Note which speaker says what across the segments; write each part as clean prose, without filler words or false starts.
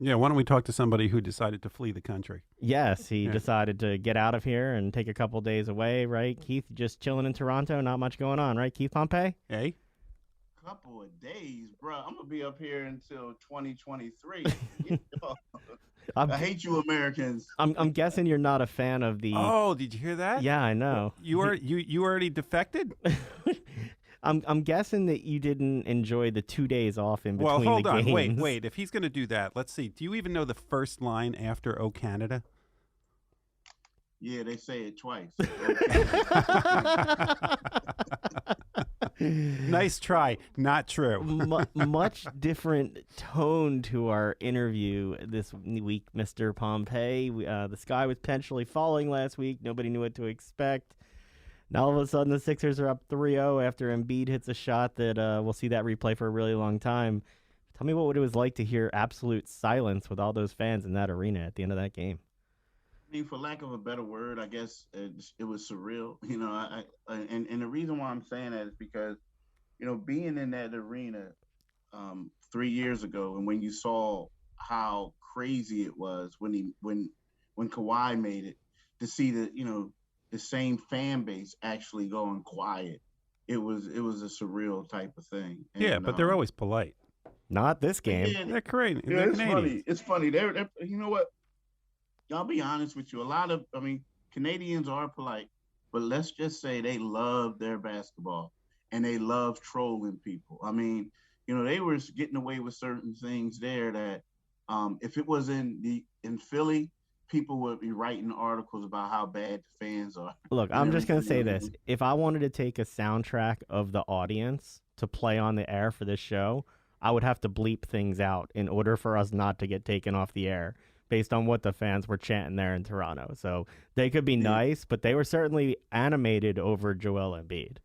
Speaker 1: Yeah, why don't we talk to somebody who decided to flee the country?
Speaker 2: Yes, he
Speaker 1: Yeah.
Speaker 2: decided to get out of here and take a couple days away, right? Keith, just chilling in Toronto, not much going on, right? Keith Pompey?
Speaker 1: Hey?
Speaker 3: Couple of days, bro. I'm gonna be up here until 2023.
Speaker 2: I'm
Speaker 3: I hate you, Americans.
Speaker 2: I'm guessing you're not a fan of the.
Speaker 1: Oh, did you hear that?
Speaker 2: Yeah, I
Speaker 1: What,
Speaker 2: know.
Speaker 1: you already defected?
Speaker 2: I'm guessing that you didn't enjoy the 2 days off in
Speaker 1: Well,
Speaker 2: between the
Speaker 1: hold on.
Speaker 2: games.
Speaker 1: Wait. If he's going to do that, let's see. Do you even know the first line after "O Canada"?
Speaker 3: Yeah, they say it twice. Okay.
Speaker 1: Nice try. Not true.
Speaker 2: Much different tone to our interview this week, Mr. Pompey. The sky was potentially falling last week. Nobody knew what to expect. Now all of a sudden the Sixers are up 3-0 after Embiid hits a shot that we'll see that replay for a really long time. Tell me what it was like to hear absolute silence with all those fans in that arena at the end of that game.
Speaker 3: I mean, for lack of a better word, I guess it was surreal. And the reason why I'm saying that is because being in that arena 3 years ago, and when you saw how crazy it was when Kawhi made it, to see the same fan base actually going quiet, it was a surreal type of thing.
Speaker 1: Yeah,
Speaker 3: And
Speaker 1: but they're always polite.
Speaker 2: Not this game.
Speaker 3: yeah,
Speaker 1: They're crazy.
Speaker 3: yeah,
Speaker 1: They're
Speaker 3: it's
Speaker 1: Canadians.
Speaker 3: funny. It's funny. They're you know what? I'll be honest with you. I mean, Canadians are polite, but let's just say they love their basketball and they love trolling people. I mean, they were getting away with certain things there that, if it was in Philly, people would be writing articles about how bad the fans are
Speaker 2: Look,
Speaker 3: and
Speaker 2: I'm just going to say
Speaker 3: everything.
Speaker 2: this. If I wanted to take a soundtrack of the audience to play on the air for this show, I would have to bleep things out in order for us not to get taken off the air based on what the fans were chanting there in Toronto. So they could be
Speaker 3: Yeah.
Speaker 2: nice, but they were certainly animated over Joel Embiid.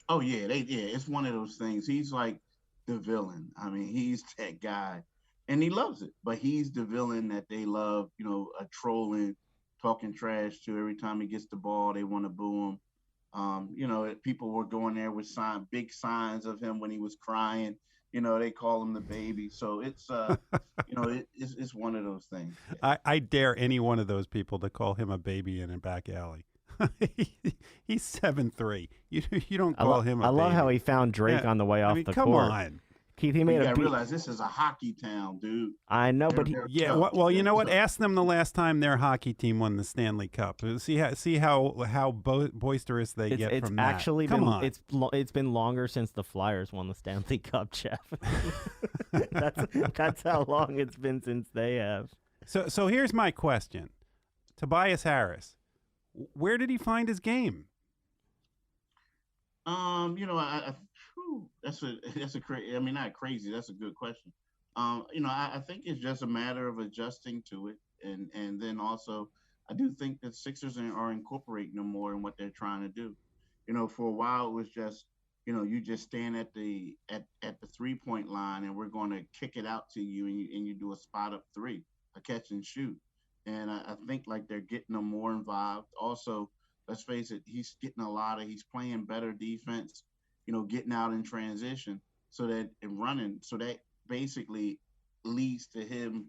Speaker 3: Oh yeah. It's one of those things. He's like the villain. I mean, he's that guy, and he loves it. But he's the villain that they love. A trolling, talking trash to. Every time he gets the ball, they want to boo him. People were going there with big signs of him when he was crying. They call him the baby. So it's one of those things. Yeah.
Speaker 1: I dare any one of those people to call him a baby in a back alley. He's 7'3". You don't call him a
Speaker 2: I love
Speaker 1: baby.
Speaker 2: how he found Drake
Speaker 1: Yeah,
Speaker 2: on the way
Speaker 1: I
Speaker 2: off
Speaker 1: mean,
Speaker 2: the
Speaker 1: come
Speaker 2: court.
Speaker 1: on.
Speaker 2: Keith, he
Speaker 3: But
Speaker 2: made
Speaker 3: you
Speaker 2: a
Speaker 3: gotta
Speaker 2: beat.
Speaker 3: realize this is a hockey town, dude.
Speaker 2: I know,
Speaker 3: They're,
Speaker 2: but
Speaker 3: they're
Speaker 1: Yeah,
Speaker 3: tough.
Speaker 1: well, you
Speaker 3: They're
Speaker 1: know what?
Speaker 3: tough.
Speaker 1: Ask them the last time their hockey team won the Stanley Cup. See how boisterous they get
Speaker 2: it's
Speaker 1: from that.
Speaker 2: actually
Speaker 1: Come
Speaker 2: been
Speaker 1: on.
Speaker 2: it's been longer since the Flyers won the Stanley Cup, Jeff. That's how long it's been since they have.
Speaker 1: So here's my question: Tobias Harris, where did he find his game?
Speaker 3: That's a crazy. I mean, not crazy. That's a good question. I think it's just a matter of adjusting to it, and then also, I do think that Sixers are incorporating them more in what they're trying to do. For a while it was just, you just stand at the 3 point line, and we're going to kick it out to you, and you do a spot up three, a catch and shoot, and I think like they're getting them more involved. Also, let's face it, he's playing better defense, getting out in transition, so that and running, so that basically leads to him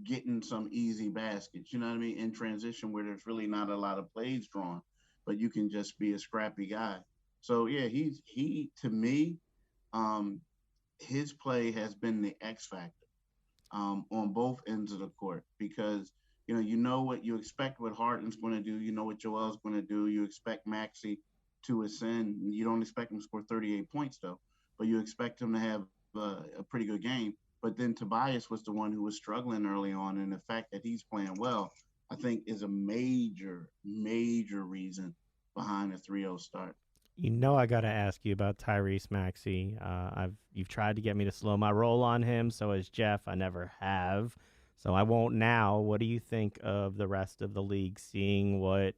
Speaker 3: getting some easy baskets, you know what I mean, in transition where there's really not a lot of plays drawn, but you can just be a scrappy guy. So yeah, he to me, um, his play has been the X factor, on both ends of the court, because you know what you expect what Harden's going to do, you know what Joel's going to do, you expect Maxi to ascend. You don't expect him to score 38 points though, but you expect him to have a pretty good game. But then Tobias was the one who was struggling early on, and the fact that he's playing well, I think, is a major, major reason behind the 3-0 start.
Speaker 2: You know I got to ask you about Tyrese Maxey. You've tried to get me to slow my roll on him, so has Jeff. I never have, so I won't now. What do you think of the rest of the league, seeing what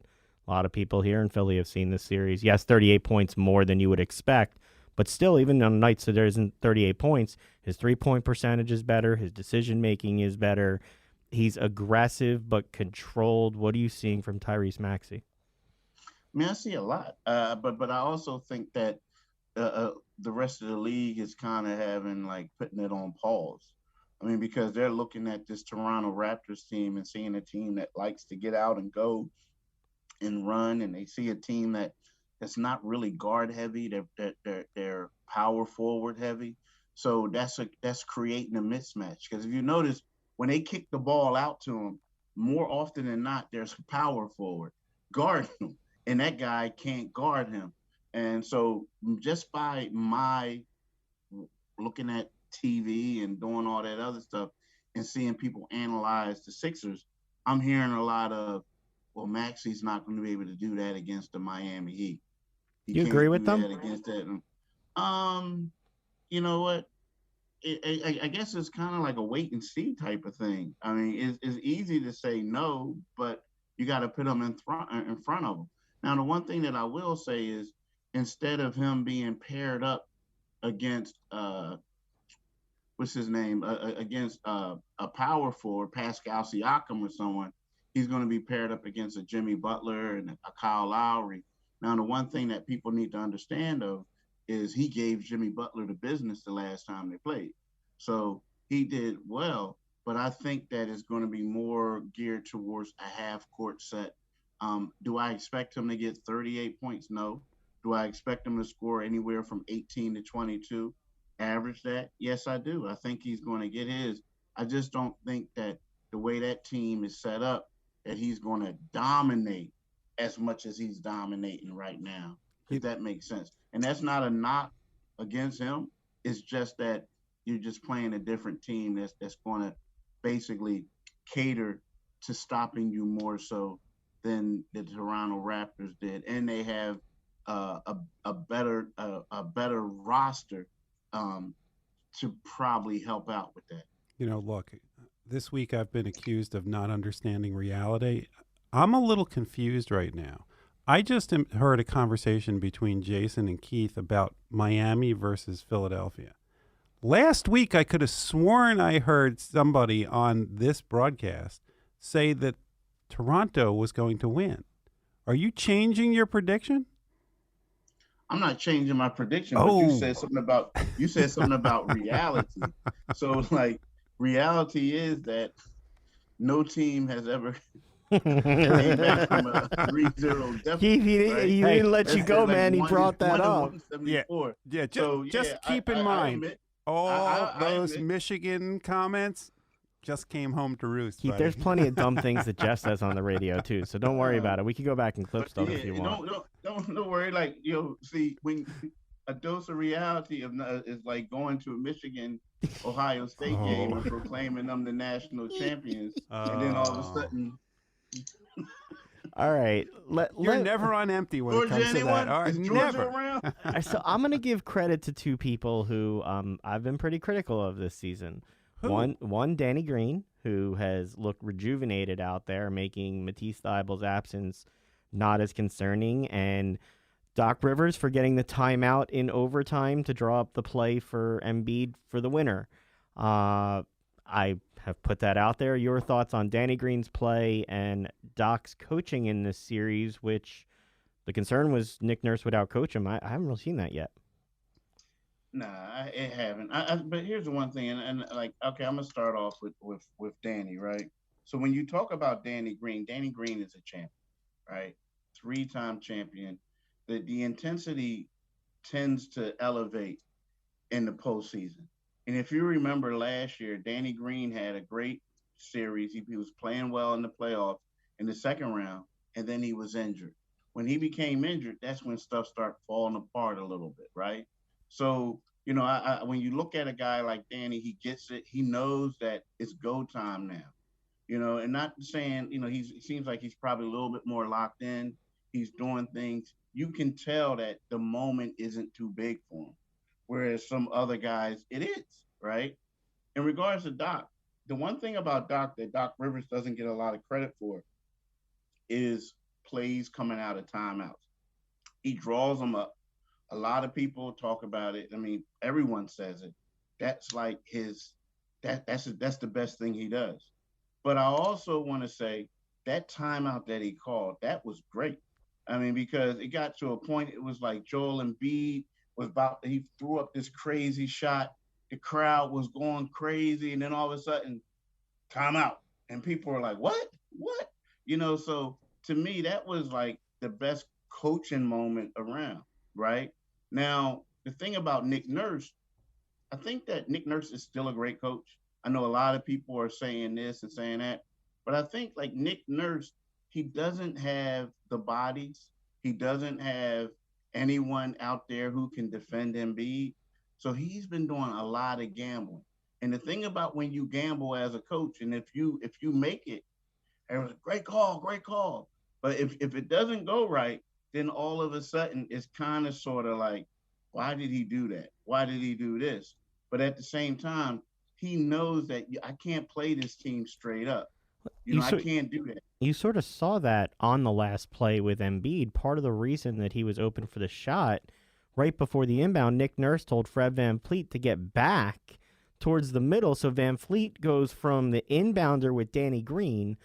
Speaker 2: a lot of people here in Philly have seen this series? Yes, 38 points more than you would expect, but still, even on nights that there isn't 38 points, his 3-point percentage is better. His decision making is better. He's aggressive but controlled. What are you seeing from Tyrese Maxey?
Speaker 3: I mean, I see a lot, but I also think that the rest of the league is kind of having, like, putting it on pause. I mean, because they're looking at this Toronto Raptors team and seeing a team that likes to get out and go and run, and they see a team that's not really guard heavy. They're power forward heavy. So that's creating a mismatch. Because if you notice, when they kick the ball out to them, more often than not, there's a power forward guarding him, and that guy can't guard him. And so just by my looking at TV and doing all that other stuff and seeing people analyze the Sixers, I'm hearing a lot of, well, Maxi's not going to be able to do that against the Miami Heat. He
Speaker 2: You agree
Speaker 3: can't
Speaker 2: with
Speaker 3: do
Speaker 2: them?
Speaker 3: that against that. You know what? I guess it's kind of like a wait and see type of thing. I mean, it's easy to say no, but you got to put them in front of them. Now, the one thing that I will say is, instead of him being paired up against what's his name, against a power forward, Pascal Siakam or someone, he's going to be paired up against a Jimmy Butler and a Kyle Lowry. Now, the one thing that people need to understand of is he gave Jimmy Butler the business the last time they played. So he did well, but I think that it's going to be more geared towards a half court set. Do I expect him to get 38 points? No. Do I expect him to score anywhere from 18 to 22? Average that? Yes, I do. I think he's going to get his. I just don't think that the way that team is set up, that he's going to dominate as much as he's dominating right now, if that makes sense. And that's not a knock against him. It's just that you're just playing a different team that's going to basically cater to stopping you more so than the Toronto Raptors did, and they have a better roster to probably help out with that.
Speaker 1: Look, this week I've been accused of not understanding reality. I'm a little confused right now. I just heard a conversation between Jason and Keith about Miami versus Philadelphia. Last week, I could have sworn I heard somebody on this broadcast say that Toronto was going to win. Are you changing your prediction?
Speaker 3: I'm not changing my prediction, but you said something about reality. So, like, reality is that no team has ever came back from a 3-0 deficit.
Speaker 2: He didn't let you go, man. He brought that up.
Speaker 1: Yeah. Just keep in mind, all those
Speaker 3: admit.
Speaker 1: Michigan comments just came home to roost.
Speaker 2: Keith, there's plenty of dumb things that Jeff says on the radio too, so don't worry about it. We can go back and clip stuff if you want.
Speaker 3: Don't worry. Like, see, when a dose of reality is like going to a Michigan Ohio State game and proclaiming them the national champions, and then all of a sudden.
Speaker 2: All right,
Speaker 1: you're never on empty when it comes to that. All right, never.
Speaker 2: All right, so I'm gonna give credit to two people who I've been pretty critical of this season.
Speaker 1: Who?
Speaker 2: One, Danny Green, who has looked rejuvenated out there, making Matisse Thybulle's absence not as concerning, and Doc Rivers for getting the timeout in overtime to draw up the play for Embiid for the winner. I have put that out there. Your thoughts on Danny Green's play and Doc's coaching in this series, which the concern was Nick Nurse would outcoach him. I haven't really seen that yet.
Speaker 3: Nah, it haven't. But here's the one thing, and like, okay, I'm gonna start off with Danny, right? So when you talk about Danny Green is a champion, right? 3-time champion. The intensity tends to elevate in the postseason. And if you remember last year, Danny Green had a great series. He was playing well in the playoffs in the second round, and then he was injured. When he became injured, that's when stuff started falling apart a little bit, right? So, when you look at a guy like Danny, he gets it. He knows that it's go time now, and not saying, he seems like he's probably a little bit more locked in. He's doing things. You can tell that the moment isn't too big for him. Whereas some other guys, it is, right? In regards to Doc, the one thing about Doc that Doc Rivers doesn't get a lot of credit for is plays coming out of timeouts. He draws them up. A lot of people talk about it. I mean, everyone says it. That's like that's the best thing he does. But I also want to say that timeout that he called, that was great. I mean, because it got to a point, it was like Joel Embiid he threw up this crazy shot, the crowd was going crazy, and then all of a sudden, timeout, and people were like, what? So to me, that was like the best coaching moment around, right? Now, the thing about Nick Nurse, I think that Nick Nurse is still a great coach. I know a lot of people are saying this and saying that, but I think like Nick Nurse, he doesn't have the bodies. He doesn't have anyone out there who can defend Embiid. So he's been doing a lot of gambling. And the thing about when you gamble as a coach, and if you make it, it was a great call, great call. But if it doesn't go right, then all of a sudden it's kind of sort of like, why did he do that? Why did he do this? But at the same time, he knows that I can't play this team straight up.
Speaker 2: You
Speaker 3: I
Speaker 2: so
Speaker 3: can't do that.
Speaker 2: you sort of saw that on the last play with Embiid. Part of the reason that he was open for the shot right before the inbound, Nick Nurse told Fred VanVleet to get back towards the middle. So VanVleet goes from the inbounder with Danny Green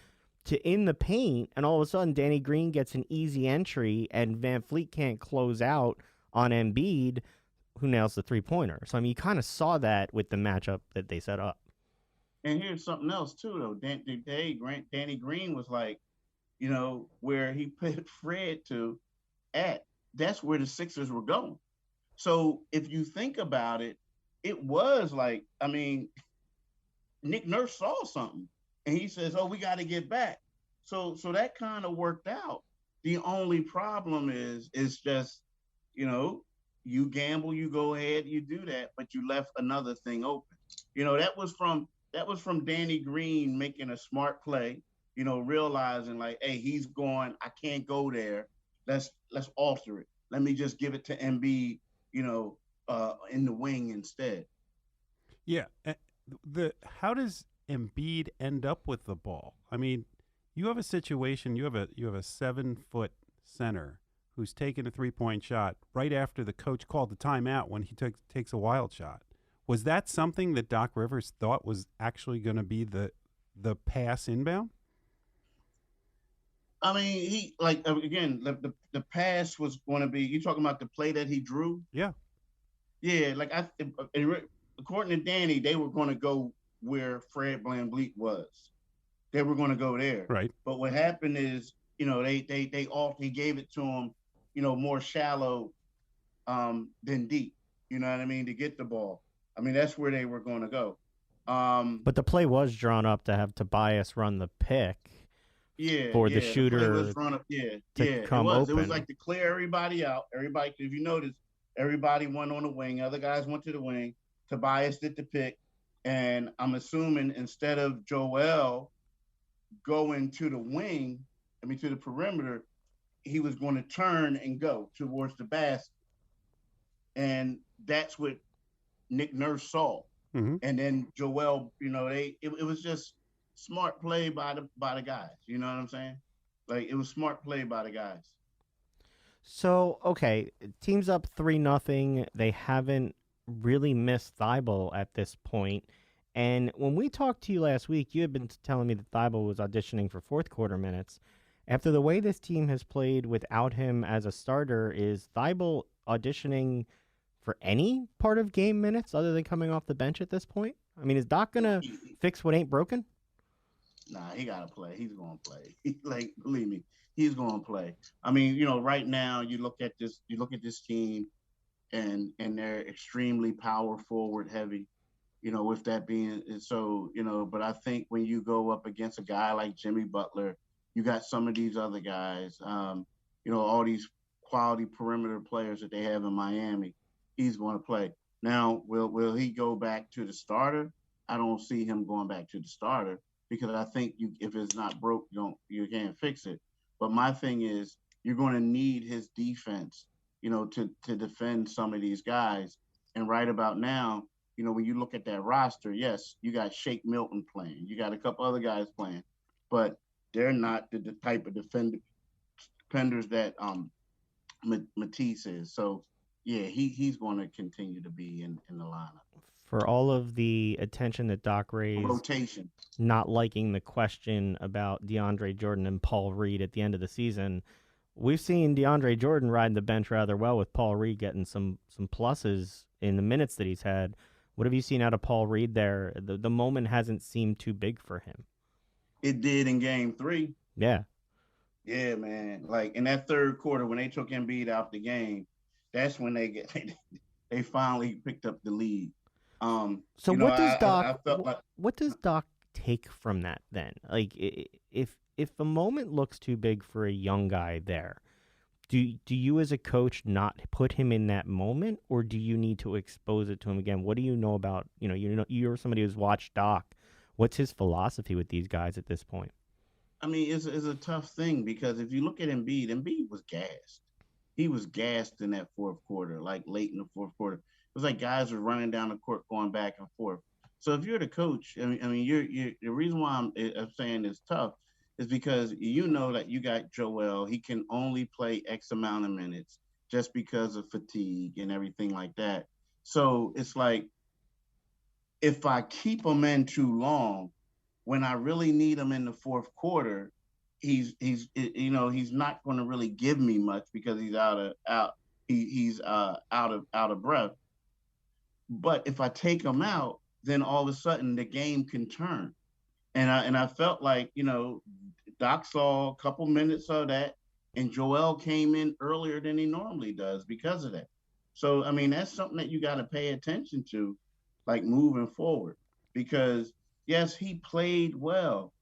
Speaker 2: to in the paint, and all of a sudden Danny Green gets an easy entry, and VanVleet can't close out on Embiid, who nails the three-pointer. So, I mean, you kind of saw that with the matchup that they set up.
Speaker 3: And here's something else too, though. Danny Green was like, where he put Fred to at. That's where the Sixers were going. So if you think about it, it was like, I mean, Nick Nurse saw something, and he says, "Oh, we got to get back." So that kind of worked out. The only problem is just, you gamble, you go ahead, you do that, but you left another thing open. That was from Danny Green making a smart play, realizing like, hey, he's going, I can't go there. Let's alter it. Let me just give it to Embiid, in the wing instead.
Speaker 1: Yeah. How does Embiid end up with the ball? I mean, you have a situation. You have a 7-foot center who's taking a 3-point shot right after the coach called the timeout when he takes a wild shot. Was that something that Doc Rivers thought was actually going to be the pass inbound?
Speaker 3: I mean, he like again the pass was going to be. You talking about the play that he drew?
Speaker 1: Yeah.
Speaker 3: Yeah, like according to Danny, they were going to go where Fred VanVleet was. They were going to go there.
Speaker 1: Right.
Speaker 3: But what happened is, they gave it to him, more shallow than deep. You know what I mean? To get the ball. I mean, that's where they were going to go.
Speaker 2: But the play was drawn up to have Tobias run the pick for the shooter to come open.
Speaker 3: It was like to clear everybody out. Everybody, if you notice, everybody went on the wing. Other guys went to the wing. Tobias did the pick. And I'm assuming instead of Joel going to the wing, to the perimeter, he was going to turn and go towards the basket. And that's what Nick Nurse saw.
Speaker 1: Mm-hmm.
Speaker 3: And then Joel, it was just smart play by the guys. You know what I'm saying? Like, it was smart play by the guys.
Speaker 2: So, okay, team's up 3-0. They haven't really missed Thibault at this point. And when we talked to you last week, you had been telling me that Thibault was auditioning for fourth quarter minutes. After the way this team has played without him as a starter, is Thibault auditioning for any part of game minutes other than coming off the bench at this point? I mean, is Doc going to fix what ain't broken?
Speaker 3: Nah, he got to play. He's going to play. Like, believe me, he's going to play. I mean, right now you look at this team and they're extremely power forward heavy. With that being so, but I think when you go up against a guy like Jimmy Butler, you got some of these other guys, all these quality perimeter players that they have in Miami, he's going to play. Now, will he go back to the starter? I don't see him going back to the starter because I think if it's not broke, you can't fix it. But my thing is, you're going to need his defense, to defend some of these guys. And right about now, when you look at that roster, yes, you got Shake Milton playing. You got a couple other guys playing, but they're not the type of defenders that Matisse is. So, yeah, he's going to continue to be in the lineup.
Speaker 2: For all of the attention that Doc raised,
Speaker 3: rotation,
Speaker 2: not liking the question about DeAndre Jordan and Paul Reed at the end of the season, we've seen DeAndre Jordan riding the bench rather well with Paul Reed getting some pluses in the minutes that he's had. What have you seen out of Paul Reed there? The moment hasn't seemed too big for him.
Speaker 3: It did in game 3.
Speaker 2: Yeah.
Speaker 3: Yeah, man. Like in that third quarter when they took Embiid out the game, that's when they finally picked up the lead.
Speaker 2: So
Speaker 3: You know,
Speaker 2: what does
Speaker 3: I
Speaker 2: Doc
Speaker 3: felt like
Speaker 2: what does Doc take from that then? Like if a moment looks too big for a young guy there, do you as a coach not put him in that moment, or do you need to expose it to him again? What do you know about, you're somebody who's watched Doc. What's his philosophy with these guys at this point?
Speaker 3: I mean, it's a tough thing because if you look at Embiid, Embiid was gassed. He was gassed in that fourth quarter, like late in the fourth quarter. It was like guys were running down the court, going back and forth. So if you're the coach, I mean, you're the reason why I'm saying it's tough is because you know that you got Joel. He can only play X amount of minutes just because of fatigue and everything like that. So it's like if I keep him in too long, when I really need him in the fourth quarter, he's not going to really give me much because he's out of breath. But if I take him out, then all of a sudden the game can turn. And I felt like Doc saw a couple minutes of that, and Joel came in earlier than he normally does because of that. So I mean that's something that you got to pay attention to, like moving forward, because yes, he played well,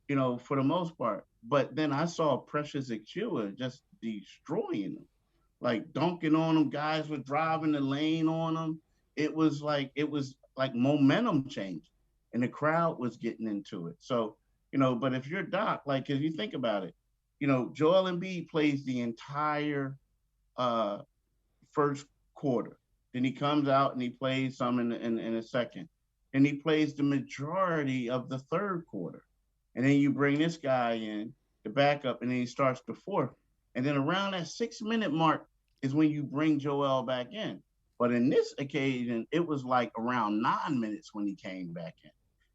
Speaker 3: for the most part. But then I saw Precious Achua just destroying them, like dunking on them. Guys were driving the lane on them. It was like momentum change, and the crowd was getting into it. So but if you're Doc, like if you think about it, Joel Embiid plays the entire uh, first quarter. Then he comes out and he plays some in a second. And he plays the majority of the third quarter. And then you bring this guy in, the backup, and then he starts the fourth. And then around that 6 minute mark is when you bring Joel back in. But in this occasion, it was like around 9 minutes when he came back in.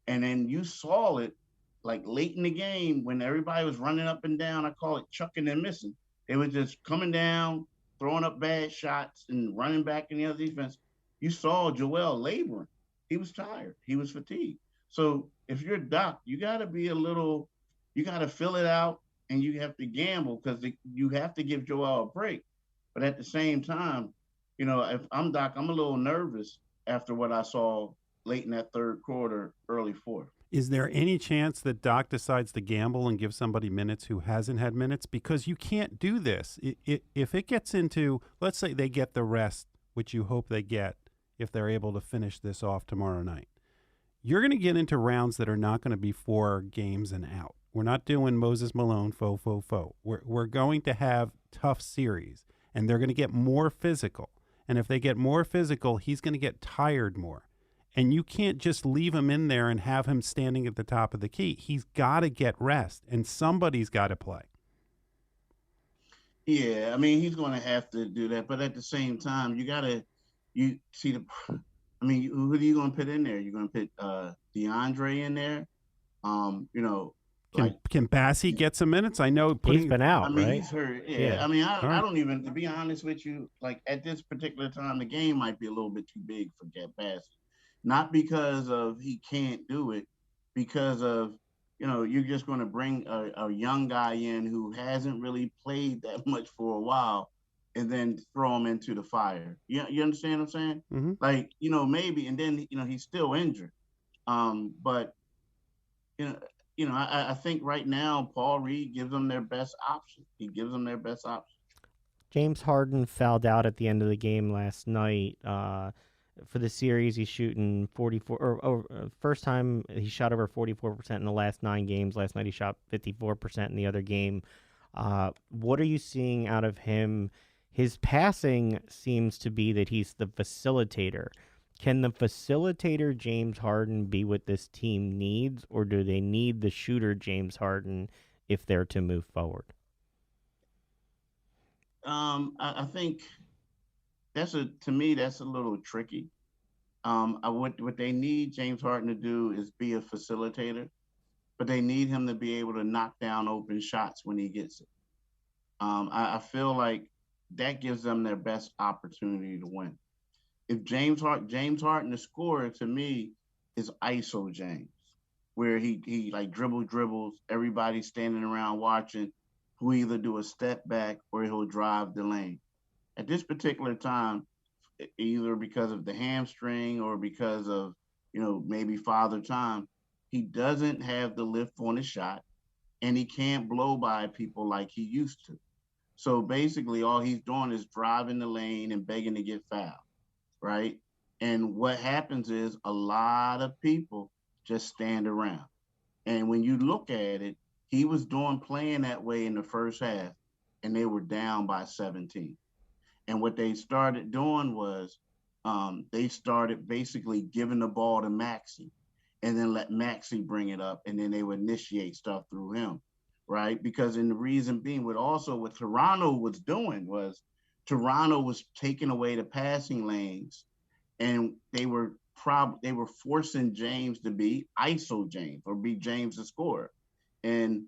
Speaker 3: And then you saw it like late in the game when everybody was running up and down. I call it chucking and missing. They were just coming down, throwing up bad shots and running back in the other defense. You saw Joel laboring. He was tired. He was fatigued. So if you're Doc, you got to be you got to fill it out and you have to gamble because you have to give Joel a break. But at the same time, if I'm Doc, I'm a little nervous after what I saw late in that third quarter, early fourth.
Speaker 1: Is there any chance that Doc decides to gamble and give somebody minutes who hasn't had minutes? Because you can't do this. If it gets into, let's say they get the rest, which you hope they get if they're able to finish this off tomorrow night, you're going to get into rounds that are not going to be 4 games and out. We're not doing Moses Malone, faux. We're going to have tough series, and they're going to get more physical. And if they get more physical, he's going to get tired more. And you can't just leave him in there and have him standing at the top of the key. He's got to get rest, and somebody's got to play.
Speaker 3: Yeah, I mean, he's going to have to do that. But at the same time, you see I mean, who are you going to put in there? You're going to put DeAndre in there.
Speaker 1: Can Bassey get some minutes? I know
Speaker 2: He's been out,
Speaker 3: I mean,
Speaker 2: right?
Speaker 3: he's hurt. Yeah. I mean, I don't even, to be honest with you, like at this particular time, the game might be a little bit too big for Bassey. Not because of he can't do it, because of you're just going to bring a young guy in who hasn't really played that much for a while, and then throw him into the fire. You understand what I'm saying?
Speaker 1: Mm-hmm.
Speaker 3: Like maybe, and then he's still injured. But I think right now Paul Reed gives them their best option. He gives them their best option.
Speaker 2: James Harden fouled out at the end of the game last night. For the series, he's shooting 44. First time he shot over 44% in the last 9 games. Last night he shot 54% in the other game. What are you seeing out of him? His passing seems to be that he's the facilitator. Can the facilitator James Harden be what this team needs, or do they need the shooter James Harden if they're to move forward?
Speaker 3: I think to me that's a little tricky. What they need James Harden to do is be a facilitator, but they need him to be able to knock down open shots when he gets it. I feel like that gives them their best opportunity to win. if James Harden, the scorer to me is ISO James, where he like dribbles, everybody standing around watching, who either do a step back or he'll drive the lane. At this particular time, either because of the hamstring or because of, maybe father time, he doesn't have the lift on his shot and he can't blow by people like he used to. So basically all he's doing is driving the lane and begging to get fouled, right? And what happens is a lot of people just stand around. And when you look at it, he was playing that way in the first half and they were down by 17. And what they started doing was they started basically giving the ball to Maxey and then let Maxey bring it up. And then they would initiate stuff through him, right? Because in the reason being, what Toronto was doing was Toronto was taking away the passing lanes and they were forcing James to be ISO James or be James the scorer. And,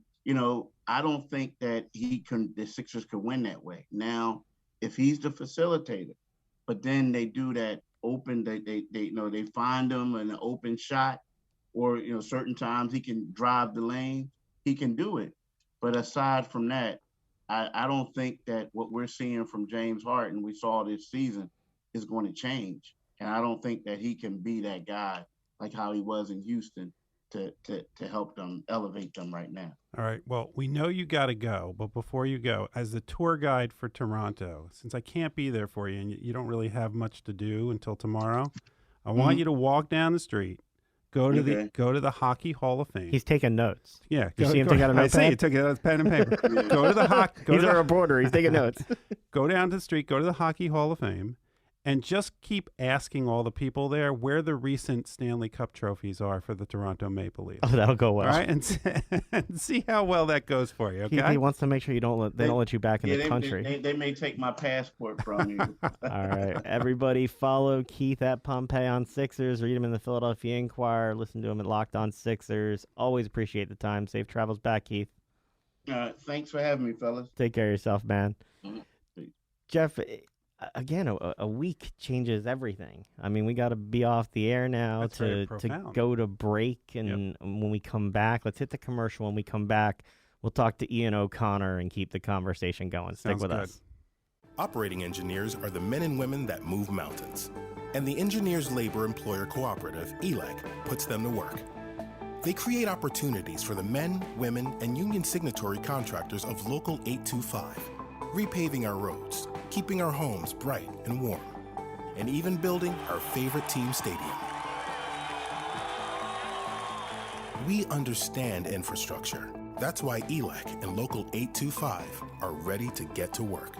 Speaker 3: I don't think that the Sixers could win that way. Now, if he's the facilitator, but then they do that open, they find him an open shot, or certain times he can drive the lane, he can do it. But aside from that, I don't think that what we're seeing from James Harden we saw this season is going to change, and I don't think that he can be that guy like how he was in Houston to help them elevate them right now.
Speaker 1: All right. Well, we know you got to go, but before you go, as the tour guide for Toronto, since I can't be there for you and you don't really have much to do until tomorrow, I want you to walk down the street, go to the Hockey Hall of Fame.
Speaker 2: He's taking notes.
Speaker 1: Yeah,
Speaker 2: you see him take out a notepad?
Speaker 1: I see. He took it out of pen and paper. Go to the hockey.
Speaker 2: He's a reporter. He's taking notes.
Speaker 1: Go down to the street. Go to the Hockey Hall of Fame. And just keep asking all the people there where the recent Stanley Cup trophies are for the Toronto Maple Leafs.
Speaker 2: Oh, that'll go well.
Speaker 1: All right, and see how well that goes for you. Okay.
Speaker 2: He wants to make sure they don't let you back in the country.
Speaker 3: They may take my passport from you.
Speaker 2: All right, everybody, follow Keith at Pompey on Sixers. Read him in the Philadelphia Inquirer. Listen to him at Locked On Sixers. Always appreciate the time. Safe travels back, Keith.
Speaker 3: Thanks for having me, fellas.
Speaker 2: Take care of yourself, man.
Speaker 3: Mm-hmm.
Speaker 2: Jeff. Again, a week changes everything. I mean, we got to be off the air now to go to break. And when we come back, let's hit the commercial. When we come back, we'll talk to Ian O'Connor and keep the conversation going. Stick with us.
Speaker 4: Operating engineers are the men and women that move mountains. And the Engineers Labor Employer Cooperative, ELEC, puts them to work. They create opportunities for the men, women, and union signatory contractors of Local 825, repaving our roads, keeping our homes bright and warm, and even building our favorite team stadium. We understand infrastructure. That's why ELEC and Local 825 are ready to get to work.